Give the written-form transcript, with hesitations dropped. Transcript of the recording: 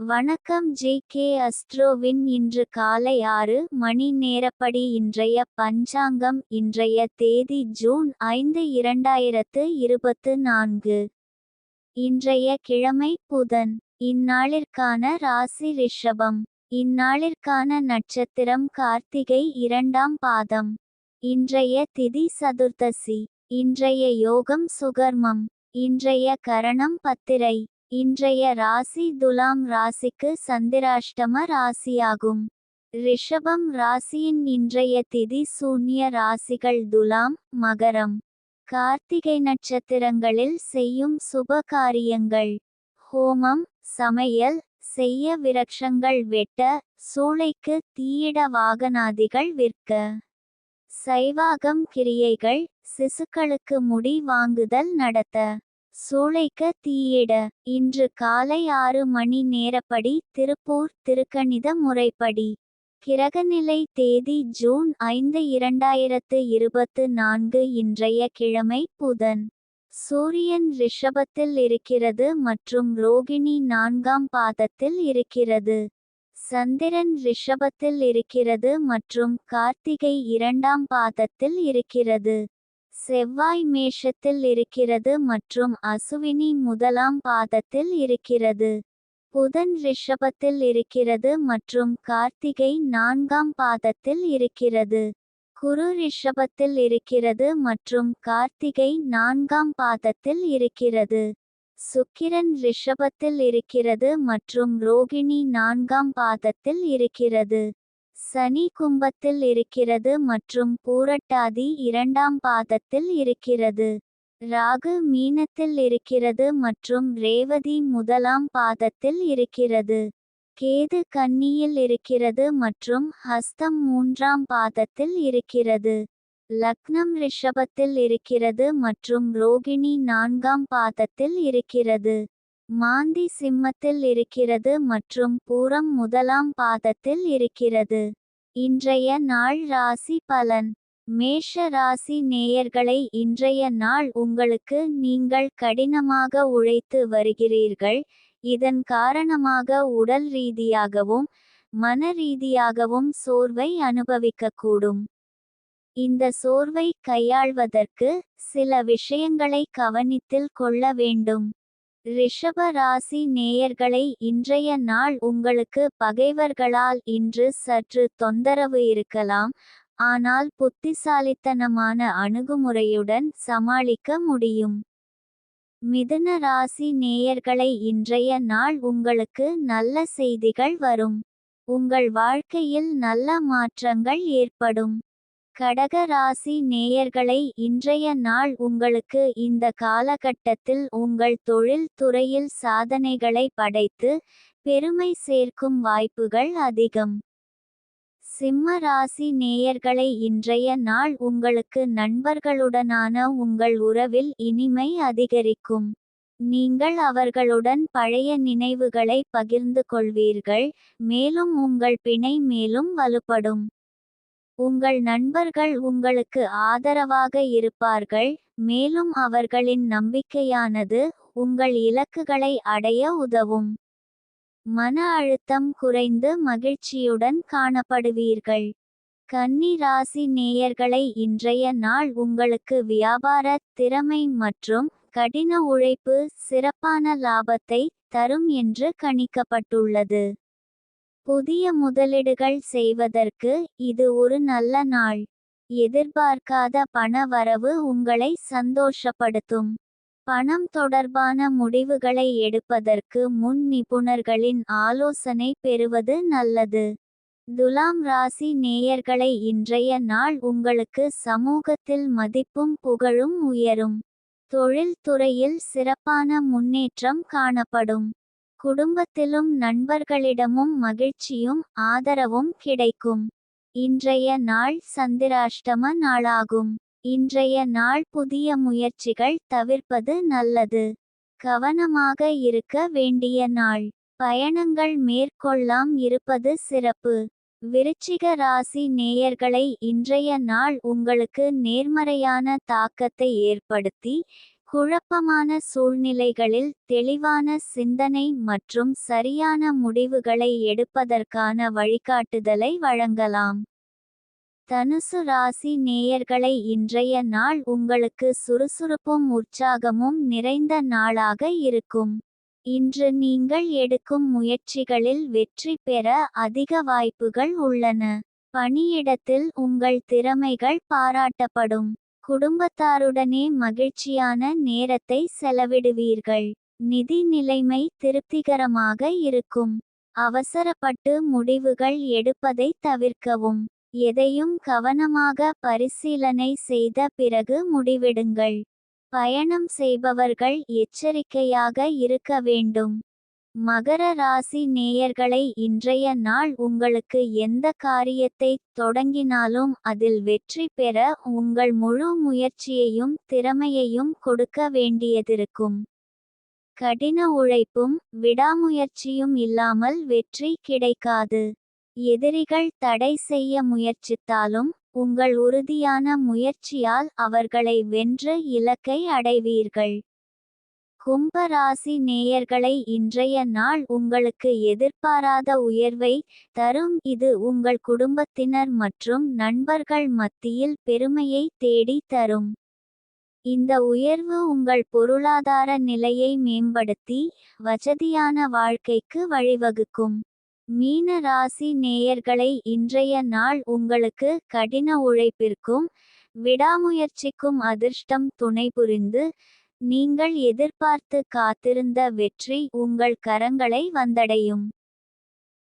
வணக்கம் ஜே.கே. அஸ்ட்ரோவின் இன்று காலை 6 மணி நேரப்படி இன்றைய பஞ்சாங்கம். இன்றைய தேதி ஜூன் 5 2024. இன்றைய கிழமை புதன். இந்நாளிற்கான ராசி ரிஷபம். இந்நாளிற்கான நட்சத்திரம் கார்த்திகை 2ஆம் பாதம். இன்றைய திதி சதுர்த்தசி. இன்றைய யோகம் சுகர்மம். இன்றைய கரணம் பத்திரை. இன்றைய ராசி துலாம் ராசிக்கு சந்திராஷ்டம ராசியாகும். ரிஷபம் ராசியின் இன்றைய திதி சூன்ய ராசிகள் துலாம், மகரம். கார்த்திகை நட்சத்திரங்களில் செய்யும் சுப காரியங்கள்: ஹோமம், சமையல் செய்ய, விரக்ஷங்கள் வெட்ட, சூளைக்கு தீயிட, வாகனாதிகள் விற்க. சைவாகம் கிரியைகள்: சிசுக்களுக்கு முடி வாங்குதல் நடத்த, சூளைக்க தீயிட. இன்று காலை 6 மணி நேரப்படி திருப்பூர் திருக்கணித முறைப்படி. கிரகநிலை தேதி ஜூன் 5 2024. இன்றைய கிழமை புதன். சூரியன் ரிஷபத்தில் இருக்கிறது மற்றும் ரோகிணி 4ஆம் பாதத்தில் இருக்கிறது. சந்திரன் ரிஷபத்தில் இருக்கிறது மற்றும் கார்த்திகை 2ஆம் பாதத்தில் இருக்கிறது. செவ்வாய் மேஷத்தில் இருக்கிறது மற்றும் அசுவினி 1ஆம் பாதத்தில் இருக்கிறது. புதன் ரிஷபத்தில் இருக்கிறது மற்றும் கார்த்திகை 4ஆம் பாதத்தில் இருக்கிறது. குரு ரிஷபத்தில் இருக்கிறது மற்றும் கார்த்திகை 4ஆம் பாதத்தில் இருக்கிறது. சுக்கிரன் ரிஷபத்தில் இருக்கிறது மற்றும் ரோகிணி 4ஆம் பாதத்தில் இருக்கிறது. சனி கும்பத்தில் இருக்கிறது மற்றும் பூரட்டாதி 2ஆம் பாதத்தில் இருக்கிறது. ராகு மீனத்தில் இருக்கிறது மற்றும் ரேவதி 1ஆம் பாதத்தில் இருக்கிறது. கேது கன்னியில் இருக்கிறது மற்றும் ஹஸ்தம் 3ஆம் பாதத்தில் இருக்கிறது. லக்னம் ரிஷபத்தில் இருக்கிறது மற்றும் ரோகிணி 4ஆம் பாதத்தில் இருக்கிறது. மாந்தி சிம்மத்தில் இருக்கிறது மற்றும் பூரம் 1ஆம் பாதத்தில் இருக்கிறது. இன்றைய நாள் ராசி பலன். மேஷ ராசி நேயர்களை, இன்றைய நாள் உங்களுக்கு நீங்கள் கடினமாக உழைத்து வருகிறீர்கள். இதன் காரணமாக உடல் ரீதியாகவும் மன ரீதியாகவும் சோர்வை அனுபவிக்கக்கூடும். இந்த சோர்வை கையாள்வதற்கு சில விஷயங்களை கவனித்தில் கொள்ள வேண்டும். ரிஷப ராசி நேயர்களை, இன்றைய நாள் உங்களுக்கு பகைவர்களால் இன்று சற்று தொந்தரவு இருக்கலாம். ஆனால் புத்திசாலித்தனமான அணுகுமுறையுடன் சமாளிக்க முடியும். மிதுன ராசி நேயர்களை, இன்றைய நாள் உங்களுக்கு நல்ல செய்திகள் வரும். உங்கள் வாழ்க்கையில் நல்ல மாற்றங்கள் ஏற்படும். கடக ராசி நேயர்களை, இன்றைய நாள் உங்களுக்கு இந்த காலகட்டத்தில் உங்கள் தொழில் துறையில் சாதனைகளை படைத்து பெருமை சேர்க்கும் வாய்ப்புகள் அதிகம். சிம்ம ராசி நேயர்களை, இன்றைய நாள் உங்களுக்கு நண்பர்களுடனான உங்கள் உறவில் இனிமை அதிகரிக்கும். நீங்கள் அவர்களுடன் பழைய நினைவுகளை பகிர்ந்து கொள்வீர்கள், மேலும் உங்கள் பிணை மேலும் வலுப்படும். உங்கள் நண்பர்கள் உங்களுக்கு ஆதரவாக இருப்பார்கள், மேலும் அவர்களின் நம்பிக்கையானது உங்கள் இலக்குகளை அடைய உதவும். மன அழுத்தம் குறைந்து மகிழ்ச்சியுடன் காணப்படுவீர்கள். கன்னி ராசி நேயர்களை, இன்றைய நாள் உங்களுக்கு வியாபார திறமை மற்றும் கடின உழைப்பு சிறப்பான லாபத்தை தரும் என்று கணிக்கப்பட்டுள்ளது. புதிய முதலீடுகள் செய்வதற்கு இது ஒரு நல்ல நாள். எதிர்பார்க்காத பண வரவு உங்களை சந்தோஷப்படுத்தும். பணம் தொடர்பான முடிவுகளை எடுப்பதற்கு முன் நிபுணர்களின் ஆலோசனை பெறுவது நல்லது. துலாம் ராசி நேயர்களை, இன்றைய நாள் உங்களுக்கு சமூகத்தில் மதிப்பும் புகழும் உயரும். தொழில் துறையில் சிறப்பான முன்னேற்றம் காணப்படும். குடும்பத்திலும் நண்பர்களிடமும் மகிழ்ச்சியும் ஆதரவும் கிடைக்கும். இன்றைய நாள் சந்திராஷ்டம நாளாகும். இன்றைய நாள் புதிய முயற்சிகள் தவிர்ப்பது நல்லது. கவனமாக இருக்க வேண்டிய நாள். பயணங்கள் மேற்கொள்ளாம் இருப்பது சிறப்பு. விருச்சிக ராசி நேயர்களை, இன்றைய நாள் உங்களுக்கு நேர்மறையான தாக்கத்தை ஏற்படுத்தி குழப்பமான சூழ்நிலைகளில் தெளிவான சிந்தனை மற்றும் சரியான முடிவுகளை எடுப்பதற்கான வழிகாட்டுதலை வழங்கலாம். தனுசு ராசி நேயர்களை இன்றைய நாள் உங்களுக்கு சுறுசுறுப்பும் உற்சாகமும் நிறைந்த நாளாக இருக்கும். இன்று நீங்கள் எடுக்கும் முயற்சிகளில் வெற்றி பெற அதிக வாய்ப்புகள் உள்ளன. பணியிடத்தில் உங்கள் திறமைகள் பாராட்டப்படும். குடும்பத்தாருடனே மகிழ்ச்சியான நேரத்தை செலவிடுவீர்கள். நிதி நிலைமை திருப்திகரமாக இருக்கும். அவசரப்பட்டு முடிவுகள் எடுப்பதை தவிர்க்கவும். எதையும் கவனமாக பரிசீலனை செய்த பிறகு முடிவெடுங்கள். பயணம் செய்பவர்கள் எச்சரிக்கையாக இருக்க வேண்டும். மகர ராசி நேயர்களை இன்றைய நாள் உங்களுக்கு எந்த காரியத்தை தொடங்கினாலும் அதில் வெற்றி பெற உங்கள் முழு முயற்சியையும் திறமையையும் கொடுக்க வேண்டியதிருக்கும். கடின உழைப்பும் விடாமுயற்சியும் இல்லாமல் வெற்றி கிடைக்காது. எதிரிகள் தடை செய்ய முயற்சித்தாலும் உங்கள் உறுதியான முயற்சியால் அவர்களை வென்று இலக்கை அடைவீர்கள். கும்ப ராசி நேயர்களை இன்றைய நாள் உங்களுக்கு எதிர்பாராத உயர்வை தரும். இது உங்கள் குடும்பத்தினர் மற்றும் நண்பர்கள் மத்தியில் பெருமையை தேடி தரும். இந்த உயர்வு உங்கள் பொருளாதார நிலையை மேம்படுத்தி வசதியான வாழ்க்கைக்கு வழிவகுக்கும். மீன ராசி நேயர்களை இன்றைய நாள் உங்களுக்கு கடின உழைப்பிற்கும் விடாமுயற்சிக்கும் அதிர்ஷ்டம் துணை புரிந்து நீங்கள் எதிர்பார்த்து காத்திருந்த வெற்றி உங்கள் கரங்களை வந்தடையும்.